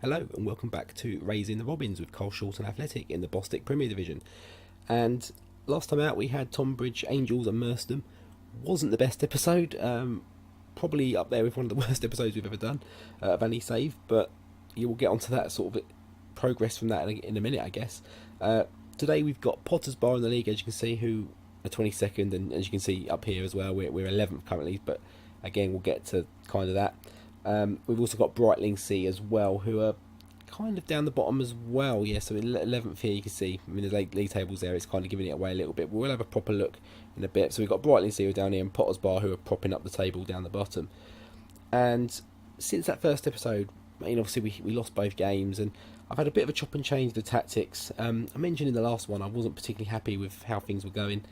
Hello and welcome back to Raising the Robins with Carshalton Athletic in the Bostik Premier Division. And last time out we had Tonbridge Angels and Merstham. Wasn't the best episode, probably up there with one of the worst episodes we've ever done of any save, but you will get onto that sort of progress from that in a minute, I guess. Today we've got Potters Bar in the league, as you can see, who are 22nd, and as you can see up here as well, we're 11th currently, but again we'll get to kind of that. We've also got Brightlingsea as well, who are kind of down the bottom as well. Yeah, so 11th here, you can see. I mean, the league tables there, it's kind of giving it away a little bit. But we'll have a proper look in a bit. So we've got Brightlingsea who are down here and Potters Bar who are propping up the table down the bottom. And since that first episode, I mean, obviously we lost both games, and I've had a bit of a chop and change of the tactics. I mentioned in the last one I wasn't particularly happy with how things were going.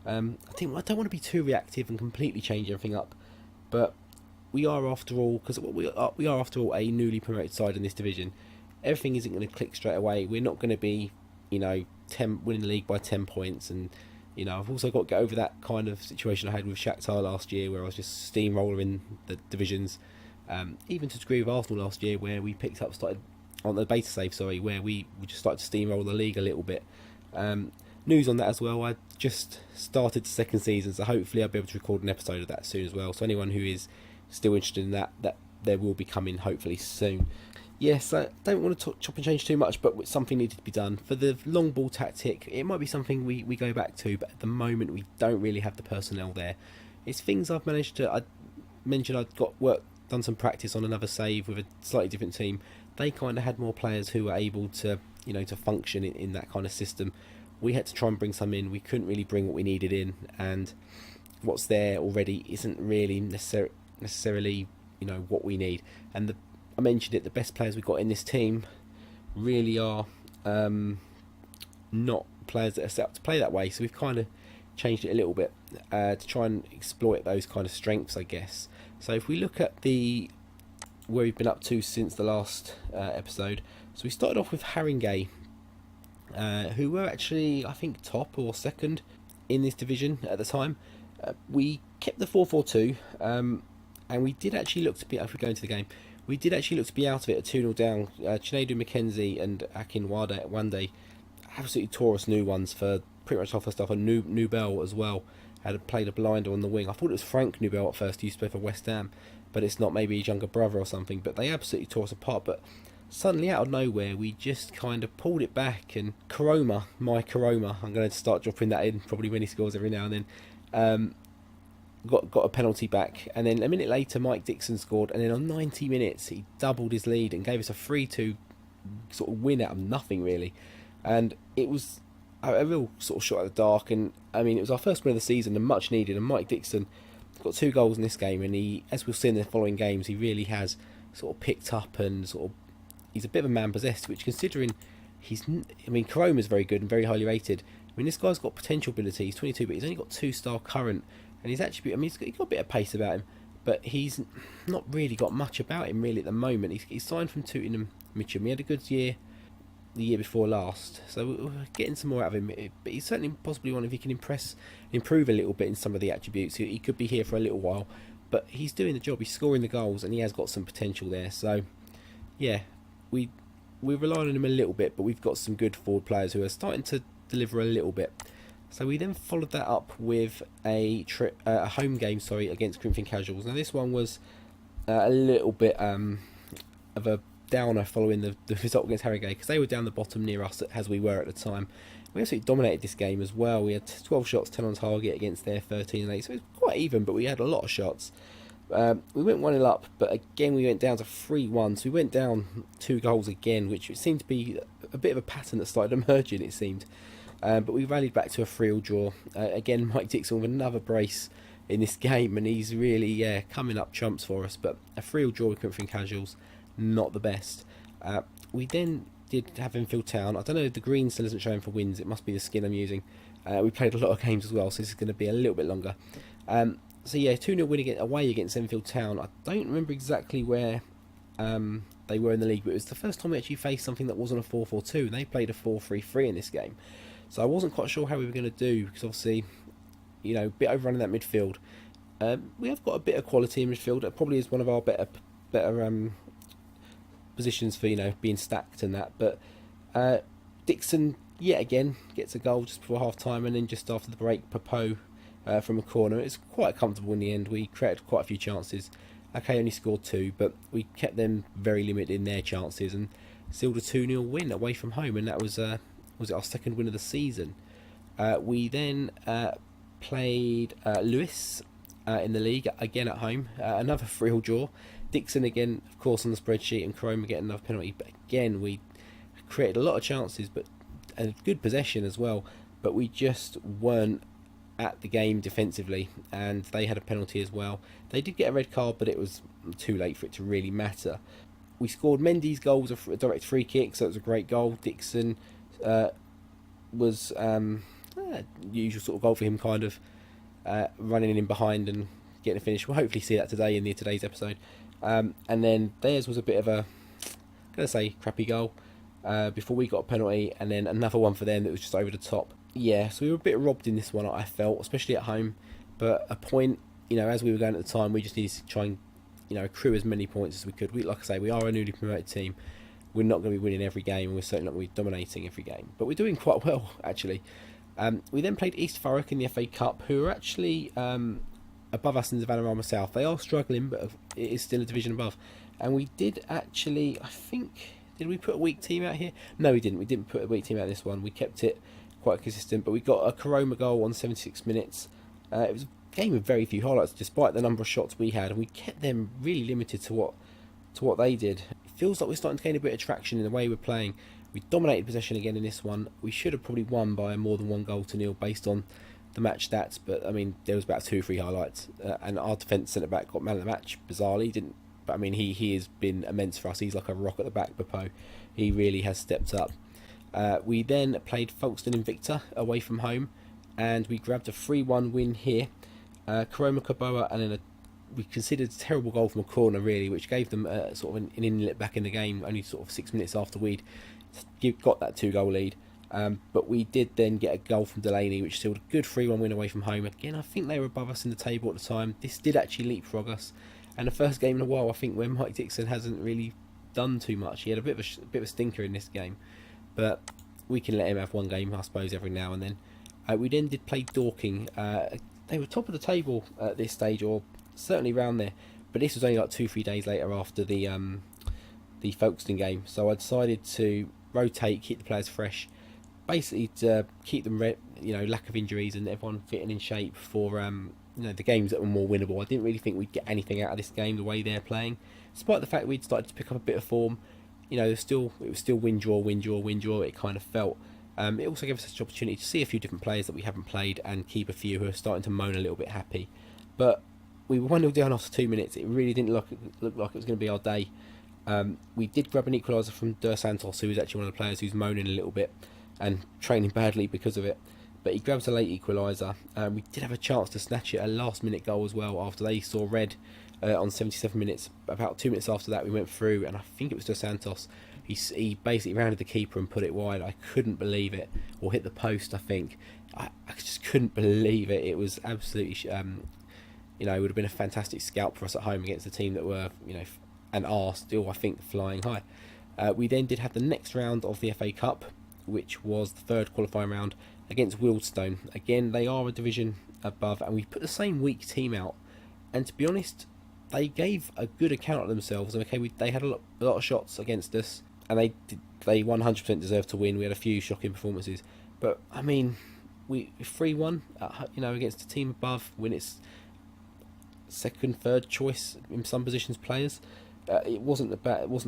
I think I don't want to be too reactive and completely change everything up, but we are after all, because we are after all a newly promoted side in this division. Everything isn't going to click straight away. We're not going to be, winning the league by 10 points, and I've also got to get over that kind of situation I had with Shakhtar last year, where I was just steamrolling the divisions. Even to a degree with Arsenal last year, where we started on the beta save, where we just started to steamroll the league a little bit. News on that as well. I just started the second season, so hopefully I'll be able to record an episode of that soon as well. So anyone who is still interested in that there will be coming hopefully soon. Yes, I don't want to chop and change too much, but something needed to be done. For the long ball tactic, it might be something we go back to, but at the moment we don't really have the personnel there. It's things I've managed to... I mentioned I'd done some practice on another save with a slightly different team. They kind of had more players who were able to, to function in that kind of system. We had to try and bring some in. We couldn't really bring what we needed in, and what's there already isn't really necessarily what we need. And I mentioned it, the best players we've got in this team really are not players that are set up to play that way, so we've kind of changed it a little bit to try and exploit those kind of strengths, I guess. So if we look at where we've been up to since the last episode, so we started off with Haringey, who were actually, I think, top or second in this division at the time. We kept the 4-4-2, and we did actually look to be, if we go into the game, we did actually look to be out of it at 2-0 down. Chinedu McKenzie and Akin Wande absolutely tore us new ones for pretty much half the stuff. And Nubel as well had played a blinder on the wing. I thought it was Frank Nubel at first, who used to play for West Ham, but it's not, maybe his younger brother or something. But they absolutely tore us apart. But suddenly, out of nowhere, we just kind of pulled it back. And Karoma, I'm going to start dropping that in probably when he scores every now and then, got a penalty back, and then a minute later Mike Dixon scored, and then on 90 minutes he doubled his lead and gave us a 3-2 sort of win out of nothing really. And it was a real sort of shot at the dark, and I mean, it was our first win of the season and much needed. And Mike Dixon got 2 goals in this game, and he, as we'll see in the following games, he really has sort of picked up, and sort of he's a bit of a man possessed, which, considering Karoma's very good and very highly rated. I mean, this guy's got potential ability. He's 22, but he's only got 2-star current. And he's actually, he's got a bit of pace about him, but he's not really got much about him really at the moment. He's signed from Tottenham Mitcham. He had a good year the year before last, so we're getting some more out of him. But he's certainly possibly one, if he can improve a little bit in some of the attributes, he could be here for a little while. But he's doing the job. He's scoring the goals, and he has got some potential there. So yeah, we're relying on him a little bit, but we've got some good forward players who are starting to deliver a little bit. So we then followed that up with a home game, against Grimfin Casuals. Now this one was a little bit of a downer following the result against Harrogate, because they were down the bottom near us as we were at the time. We absolutely dominated this game as well. We had 12 shots, 10 on target against their 13 and 8, so it was quite even, but we had a lot of shots. We went 1-0 up, but again we went down to 3-1, so we went down 2 goals again, which seemed to be a bit of a pattern that started emerging, it seemed. But we rallied back to a 3-3 draw. Again, Mike Dixon with another brace in this game, and he's really coming up trumps for us. But a 3-3 draw with Grimfin Casuals, not the best. We then did have Enfield Town. I don't know, the green still isn't showing for wins. It must be the skin I'm using. We played a lot of games as well, so this is going to be a little bit longer. So yeah, 2-0 win away against Enfield Town. I don't remember exactly where they were in the league, but it was the first time we actually faced something that wasn't a 4-4-2. They played a 4-3-3 in this game. So I wasn't quite sure how we were going to do, because obviously, a bit overrunning that midfield. We have got a bit of quality in midfield. It probably is one of our better positions for being stacked and that. But Dixon yet again gets a goal just before half time, and then just after the break, Popo from a corner. It's quite comfortable in the end. We created quite a few chances. Okay, only scored 2, but we kept them very limited in their chances and sealed a 2-0 win away from home, and that was it our second win of the season. We then played Lewis in the league again at home, another 3-3 draw. Dixon again, of course, on the spreadsheet, and Caroma getting another penalty. But again, we created a lot of chances, but a good possession as well. But we just weren't at the game defensively, and they had a penalty as well. They did get a red card, but it was too late for it to really matter. We scored Mendy's goal, was a direct free kick, so it was a great goal. Dixon was usual sort of goal for him, kind of running in behind and getting a finish. We'll hopefully see that today in today's episode. And then theirs was a bit of a, I'm going to say, crappy goal before we got a penalty, and then another one for them that was just over the top. Yeah, so we were a bit robbed in this one, I felt, especially at home. But a point, as we were going at the time, we just needed to try and, accrue as many points as we could. Like I say, we are a newly promoted team. We're not going to be winning every game, and we're certainly not going to be dominating every game. But we're doing quite well, actually. We then played East Thurrock in the FA Cup, who are actually above us in the Vanarama South. They are struggling, but it is still a division above. And we did actually, I think, did we put a weak team out here? No, we didn't. We didn't put a weak team out this one. We kept it quite consistent, but we got a Caroma goal on 76 minutes. It was a game with very few highlights, despite the number of shots we had, and we kept them really limited to what they did. It feels like we're starting to gain a bit of traction in the way we're playing. We dominated possession again in this one. We should have probably won by more than 1-0 based on the match stats, but I mean, there was about 2 or 3 highlights, and our defence centre back got man of the match. Bizarrely, didn't, but I mean, he has been immense for us. He's like a rock at the back, Popo. He really has stepped up. We then played Folkestone Invicta away from home, and we grabbed a 3-1 win here. Caroma Kaboa, and then we considered a terrible goal from a corner, really, which gave them sort of an inlet back in the game, only sort of 6 minutes after we'd got that 2-goal lead. But we did then get a goal from Delaney, which sealed a good 3-1 win away from home. Again, I think they were above us in the table at the time. This did actually leapfrog us, and the first game in a while, I think, when Mike Dixon hasn't really done too much. He had a bit of a stinker in this game, but we can let him have one game, I suppose, every now and then. We then did play Dorking. They were top of the table at this stage, or certainly around there, but this was only like 2-3 days later after the Folkestone game, so I decided to rotate, keep the players fresh, basically to keep them lack of injuries and everyone fitting in shape for the games that were more winnable. I didn't really think we'd get anything out of this game the way they're playing, despite the fact we'd started to pick up a bit of form. It was still win draw. It kind of felt. It also gave us such an opportunity to see a few different players that we haven't played and keep a few who are starting to moan a little bit happy. But we were 1-0 down after 2 minutes. It really didn't look like it was going to be our day. We did grab an equaliser from Dos Santos, who was actually one of the players who's moaning a little bit and training badly because of it. But he grabs a late equaliser. We did have a chance to snatch it, a last-minute goal as well, after they saw red on 77 minutes. About 2 minutes after that, we went through, and I think it was Dos Santos. He basically rounded the keeper and put it wide. I couldn't believe it. Or hit the post, I think. I just couldn't believe it. It was absolutely... it would have been a fantastic scalp for us at home against a team that were, and are still, I think, flying high. We then did have the next round of the FA Cup, which was the third qualifying round against Wealdstone. Again, they are a division above, and we put the same weak team out. And to be honest, they gave a good account of themselves. Okay, they had a lot of shots against us, and they 100% deserved to win. We had a few shocking performances, but I mean, we 3-1, against a team above when it's second, third choice in some positions players. It wasn't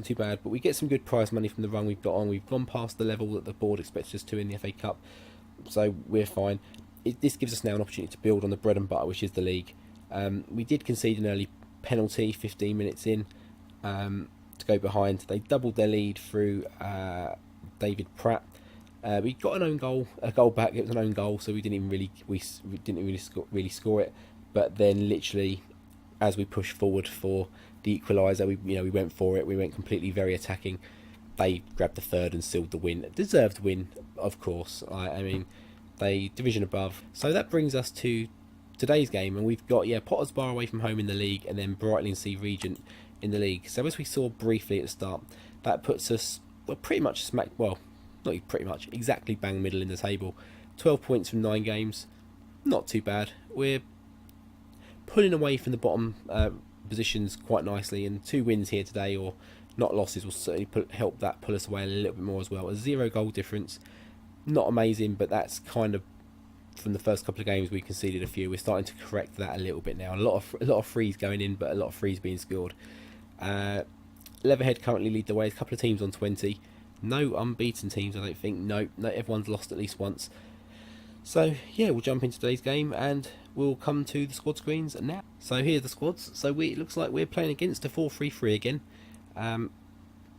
too bad, but we get some good prize money from the run we've got on. We've gone past the level that the board expects us to in the FA Cup, so we're fine. This gives us now an opportunity to build on the bread and butter, which is the league. We did concede an early penalty 15 minutes in to go behind. They doubled their lead through David Pratt. We got a goal back. It was an own goal, so we didn't really score it. But then, literally, as we pushed forward for the equaliser, we went for it. We went completely very attacking. They grabbed the third and sealed the win. Deserved win, of course. I mean, they division above. So that brings us to today's game, and we've got Potters Bar away from home in the league, and then Brightlingsea Regent in the league. So as we saw briefly at the start, that puts us pretty much not pretty much, exactly bang middle in the table. 12 points from 9 games, not too bad. We're pulling away from the bottom positions quite nicely, and 2 wins here today, or not losses, will certainly help that pull us away a little bit more as well. A 0 goal difference, not amazing, but that's kind of from the first couple of games we conceded a few. We're starting to correct that a little bit now. A lot of frees going in, but a lot of frees being scored. Leatherhead currently lead the way. A couple of teams on 20. No unbeaten teams, I don't think. No, everyone's lost at least once. So yeah, we'll jump into today's game and we'll come to the squad screens now. So here are the squads. So it looks like we're playing against a 4-3-3 again.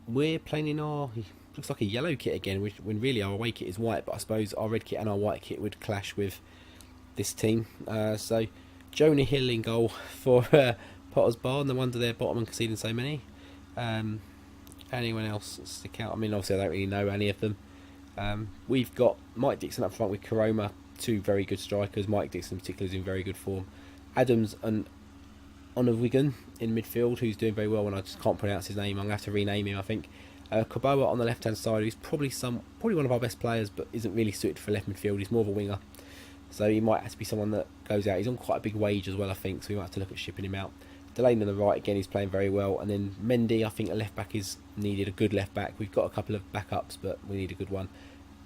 We're playing in our, looks like a yellow kit again, when really our away kit is white, but I suppose our red kit and our white kit would clash with this team. So Jonah Hill in goal for Potters Bar, no wonder they're bottom and conceding so many. Anyone else stick out? I mean, obviously I don't really know any of them. We've got Mike Dixon up front with Karoma, 2 very good strikers. Mike Dixon in particular is in very good form. Adams and Onowiggan in midfield, who's doing very well, and I just can't pronounce his name. I'm going to have to rename him, I think. Kaboa on the left hand side, who's probably one of our best players, but isn't really suited for left midfield. He's more of a winger, so he might have to be someone that goes out. He's on quite a big wage as well, I think, so we might have to look at shipping him out. Delaney on the right, again, he's playing very well. And then Mendy, I think a left back is needed, a good left back. We've got a couple of backups, but we need a good one.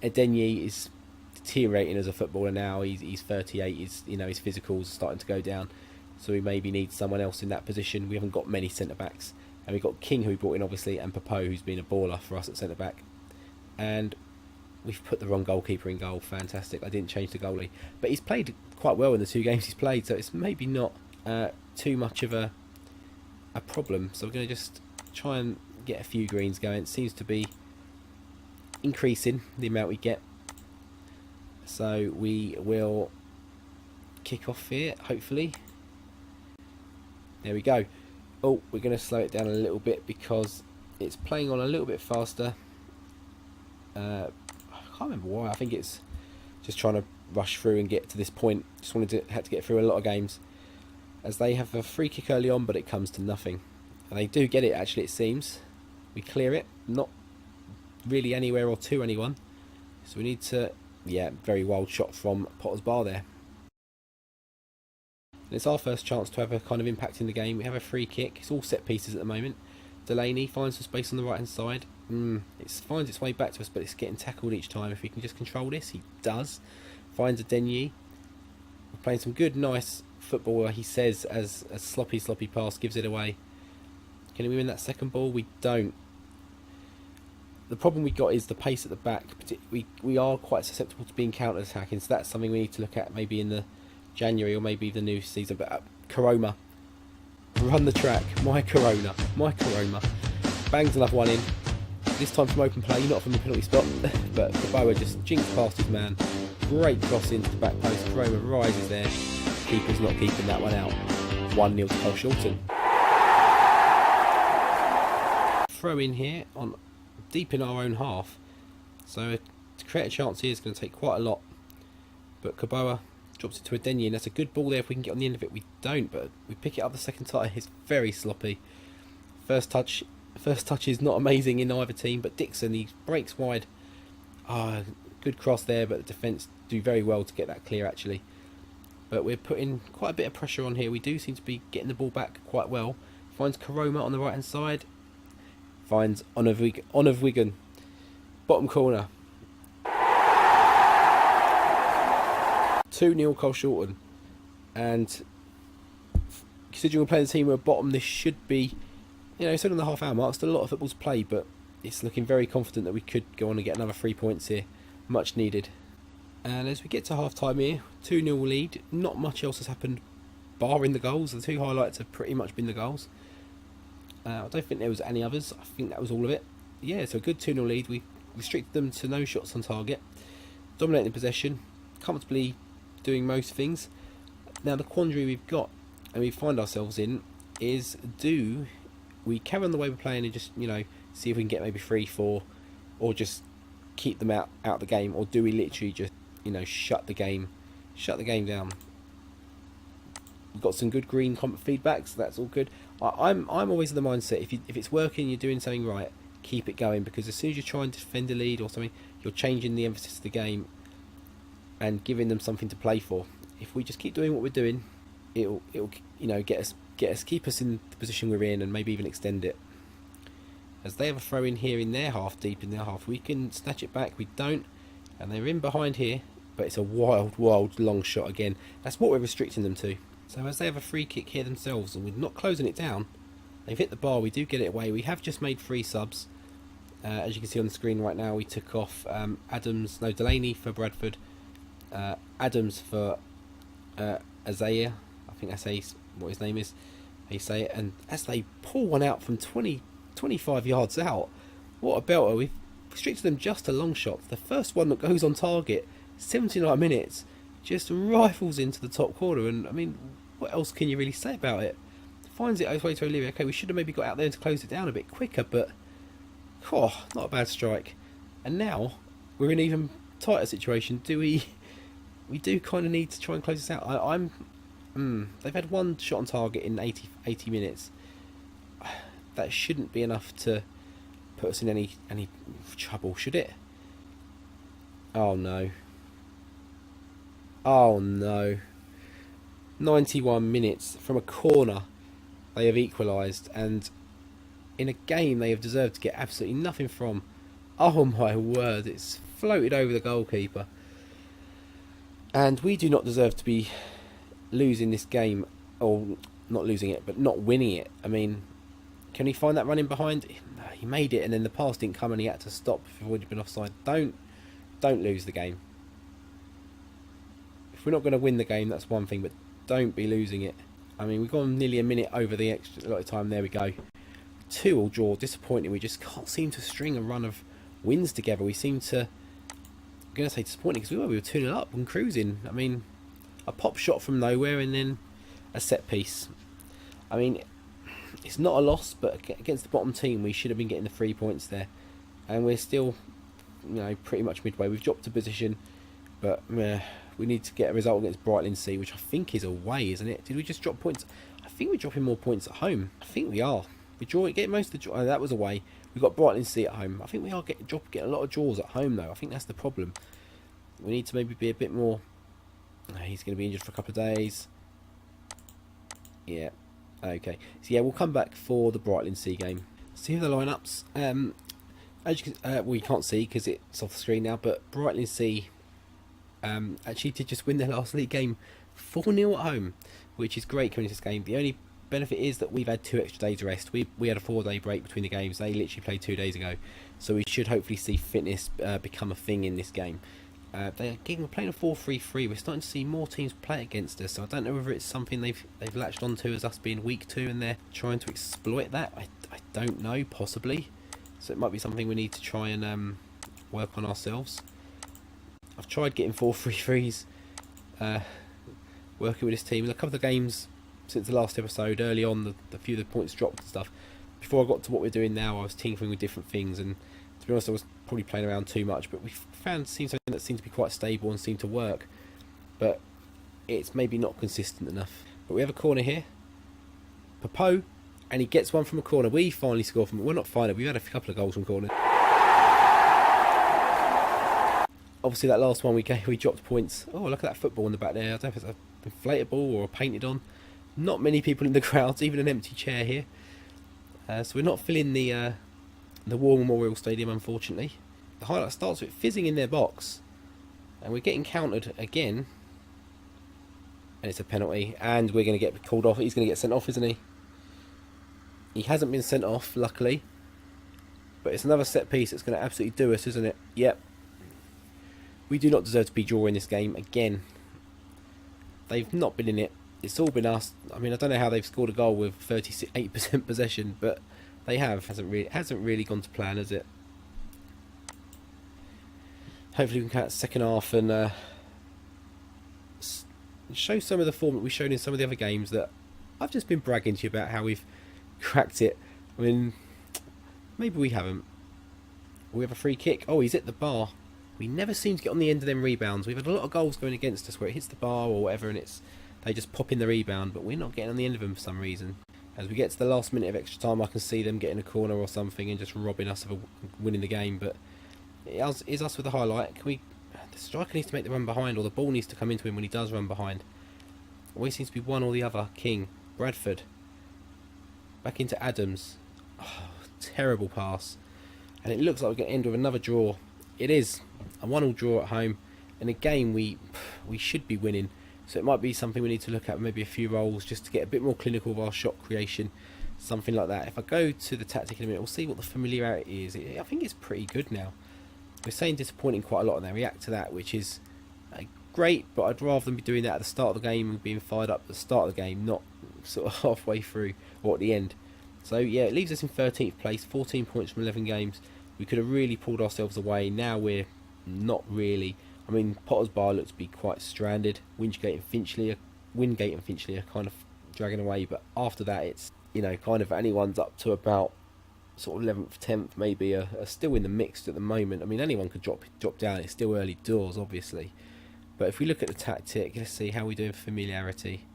Edenyi is deteriorating as a footballer now. He's 38. His physicals are starting to go down, so we maybe need someone else in that position. We haven't got many centre backs, and we've got King, who we brought in obviously, and Papo, who's been a baller for us at centre back. And we've put the wrong goalkeeper in goal. Fantastic. I didn't change the goalie, but he's played quite well in the 2 games he's played, so it's maybe not too much of a problem. So we're going to just try and get a few greens going. It seems to be increasing the amount we get, so we will kick off here, hopefully. There we go. Oh, we're going to slow it down a little bit because it's playing on a little bit faster. I can't remember why. I think it's just trying to rush through and get to this point. Just had to get through a lot of games, as they have a free kick early on, but it comes to nothing. And they do get it, actually, it seems. We clear it, not really anywhere or to anyone. So we need to, yeah, very wild shot from Potters Bar there. And it's our first chance to have a kind of impact in the game. We have a free kick. It's all set pieces at the moment. Delaney finds some space on the right hand side. It finds its way back to us, but it's getting tackled each time. If we can just control this, he does. Finds Edenyi. We're playing some good, nice football, he says, as a sloppy pass gives it away. Can we win that second ball? We don't. The problem we got is the pace at the back. We are quite susceptible to being counter-attacking, so that's something we need to look at maybe in the January or maybe the new season. But Karoma, run the track. My Corona, bangs another one in. This time from open play, not from the penalty spot. But Kaboa just jinks past his man. Great cross into the back post. Karoma rises there. Keeper's not keeping that one out. 1-0 to Carshalton. Throw in here on deep in our own half. So to create a chance here is going to take quite a lot. But Kaboa drops it to Edenyi, and that's a good ball there if we can get on the end of it. We don't, but we pick it up the second time. It's very sloppy. First touch is not amazing in either team, but Dixon, he breaks wide. Good cross there, but the defence do very well to get that clear, actually. But we're putting quite a bit of pressure on here. We do seem to be getting the ball back quite well. Finds Karoma on the right hand side. Finds Onowiggan. Bottom corner. 2-0 Carshalton. And considering we're playing the team who are bottom, this should be, it's on the half-hour mark. Still a lot of football to play, but it's looking very confident that we could go on and get another 3 points here. Much needed. And as we get to half-time here, 2-0 lead. Not much else has happened, barring the goals. The 2 highlights have pretty much been the goals. I don't think there was any others. I think that was all of it. Yeah, so a good 2-0 lead. We restricted them to no shots on target. Dominating possession. Comfortably doing most things. Now the quandary we've got, and we find ourselves in, is do we carry on the way we're playing and just, see if we can get maybe 3-4, or just keep them out of the game, or do we literally just, shut the game down? We've got some good green comment feedback, so that's all good. I'm always of the mindset, if it's working, you're doing something right, keep it going, because as soon as you're trying to defend a lead or something, you're changing the emphasis of the game and giving them something to play for. If we just keep doing what we're doing, it'll get us keep us in the position we're in, and maybe even extend it. As they have a throw in here in their half, deep in their half, we can snatch it back. We don't, and they're in behind here, but it's a wild long shot again. That's what we're restricting them to. So as they have a free kick here themselves, and we're not closing it down, they've hit the bar, we do get it away. We have just made 3 subs. As you can see on the screen right now, we took off Delaney for Bradford, Adams for Isaiah, I think that's what his name is, how you say it, and as they pull one out from 25 yards out, what a belter. We've restricted them just to long shots. The first one that goes on target, 79 minutes, just rifles into the top corner, and I mean, what else can you really say about it? Finds it way to Olivia. Okay, we should have maybe got out there to close it down a bit quicker, but not a bad strike. And now we're in an even tighter situation. We do kind of need to try and close this out. They've had 1 shot on target in 80 minutes. That shouldn't be enough to put us in any trouble, should it? Oh no. Oh no. 91 minutes from a corner they have equalised, and in a game they have deserved to get absolutely nothing from. Oh my word, it's floated over the goalkeeper. And we do not deserve to be losing this game, or not losing it, but not winning it. I mean, can he find that run in behind? He made it, and then the pass didn't come and he had to stop before he'd been offside. Don't lose the game. If we're not going to win the game, that's one thing, but don't be losing it. I mean, we've gone nearly a minute over the extra lot of time. There we go. 2-2 draw. Disappointing. We just can't seem to string a run of wins together. We seem to... I'm going to say disappointing because we were 2-0 up and cruising. I mean, a pop shot from nowhere and then a set piece. I mean, it's not a loss, but against the bottom team, we should have been getting the 3 points there. And we're still, pretty much midway. We've dropped a position, but we need to get a result against Brightlingsea, which I think is away, isn't it? Did we just drop points? I think we're dropping more points at home. I think we are. We get most of the draw. That was away. We've got Brightlingsea at home. I think we are getting a lot of draws at home, though. I think that's the problem. We need to maybe be a bit more... He's going to be injured for a couple of days. Yeah. Okay. So, yeah, we'll come back for the Brightlingsea game. See the lineups. As you can, well, you can't see because it's off the screen now, but Brightlingsea actually did just win their last league game 4-0 at home, which is great coming into this game. The only benefit is that we've had 2 extra days rest. We had a 4-day break between the games. They literally played 2 days ago, so we should hopefully see fitness become a thing in this game. We're playing a 4-3-3. We're starting to see more teams play against us, so I don't know whether it's something they've latched onto as us being week 2 and they're trying to exploit that. I don't know, possibly. So it might be something we need to try and work on ourselves. I've tried getting 4-3-3s, working with this team in a couple of games since the last episode. Early on, the few of the points dropped and stuff. Before I got to what we're doing now, I was tinkering with different things, and to be honest, I was probably playing around too much. But we found something that seemed to be quite stable and seemed to work, but it's maybe not consistent enough. But we have a corner here, Popo, and he gets one from a corner. We finally score from it. Well, not finally. We've had a couple of goals from corner. Obviously, that last one we dropped points. Oh, look at that football in the back there. I don't know if it's an inflatable or painted on. Not many people in the crowds, even an empty chair here. So we're not filling the War Memorial Stadium, unfortunately. The highlight starts with fizzing in their box, and we're getting countered again. And it's a penalty, and we're going to get called off. He's going to get sent off, isn't he? He hasn't been sent off, luckily. But it's another set piece that's going to absolutely do us, isn't it? Yep. We do not deserve to be drawing this game again. They've not been in it. It's all been us. I mean, I don't know how they've scored a goal with 38% possession, but they have. Hasn't really gone to plan, has it? Hopefully we can catch second half and show some of the form that we've shown in some of the other games that I've just been bragging to you about how we've cracked it. I mean, maybe we haven't. We have a free kick. Oh, he's hit the bar. We never seem to get on the end of them rebounds. We've had a lot of goals going against us where it hits the bar or whatever, and it's they just pop in the rebound, but we're not getting on the end of them for some reason. As we get to the last minute of extra time, I can see them getting a corner or something and just robbing us of winning the game. But it is us with the highlight. The striker needs to make the run behind, or the ball needs to come into him when he does run behind. Always seems to be one or the other. King, Bradford, back into Adams. Oh, terrible pass. And it looks like we're going to end with another draw. It is a 1-1 draw at home. In a game we should be winning. So it might be something we need to look at, maybe a few roles, just to get a bit more clinical of our shot creation. Something like that. If I go to the tactic in a minute, we'll see what the familiarity is. I think it's pretty good now. We're saying disappointing quite a lot, and they react to that, which is great, but I'd rather them be doing that at the start of the game and being fired up at the start of the game, not sort of halfway through or at the end. So yeah, it leaves us in 13th place, 14 points from 11 games. We could have really pulled ourselves away. Now we're not really. I mean, Potters Bar looks to be quite stranded. Wingate and Finchley are kind of dragging away, but after that it's, kind of anyone's up to about sort of 11th, 10th maybe are still in the mix at the moment. I mean, anyone could drop down. It's still early doors, obviously. But if we look at the tactic, let's see how we're doing for familiarity.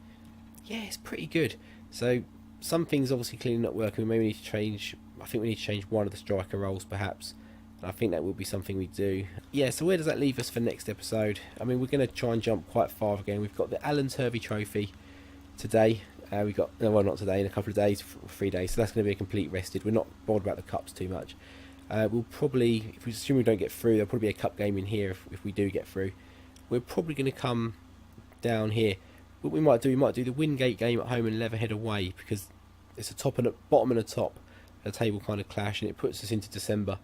Yeah, it's pretty good. So some things obviously clearly not working. We maybe need to change. I think we need to change one of the striker roles, perhaps. And I think that will be something we do. Yeah. So where does that leave us for next episode? I mean, we're going to try and jump quite far again. We've got the Alan Turvey Trophy today. We got not today, in a couple of days, 3 days. So that's going to be a complete rested. We're not bothered about the cups too much. We'll probably, if we assume we don't get through, there'll probably be a cup game in here if we do get through. We're probably going to come down here. What we might do the Wingate game at home and Leatherhead away, because it's a top and a bottom and a top. The table kind of clash, and it puts us into December.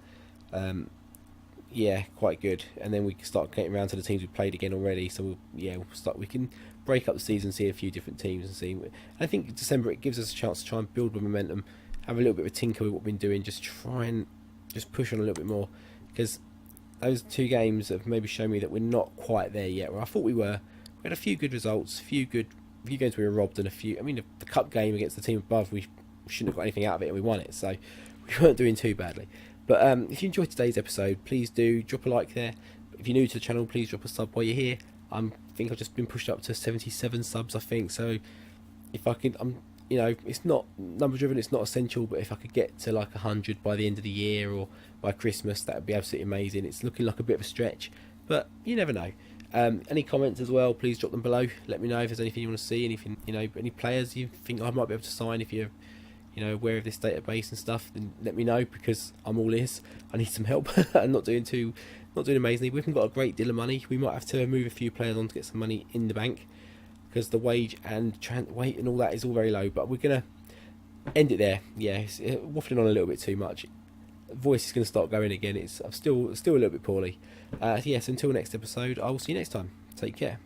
Yeah, quite good. And then we can start getting around to the teams we've played again already. So we can break up the season, see a few different teams, and see. I think December it gives us a chance to try and build with momentum, have a little bit of a tinker with what we've been doing, just try and push on a little bit more, because those 2 games have maybe shown me that we're not quite there yet. Where I thought we were. We had a few good results, a few games we were robbed, and a few. I mean, the cup game against the team above, we shouldn't have got anything out of it, and we won it, so we weren't doing too badly. But if you enjoyed today's episode, please do drop a like there. If you're new to the channel, please drop a sub while you're here. I think I've just been pushed up to 77 subs, I think. So if I could, it's not number driven, it's not essential, but if I could get to like 100 by the end of the year or by Christmas, that would be absolutely amazing. It's looking like a bit of a stretch, but you never know. Any comments as well, please drop them below. Let me know if there's anything you want to see, anything, any players you think I might be able to sign. If you're aware of this database and stuff, then let me know, because I'm all ears. I need some help. I'm not doing amazingly. We haven't got a great deal of money. We might have to move a few players on to get some money in the bank, because the wage and weight and all that is all very low. But we're gonna end it there. Yeah, it's waffling on a little bit too much. Voice is going to start going again. I'm still a little bit poorly. Yes, until next episode, I will see you next time. Take care.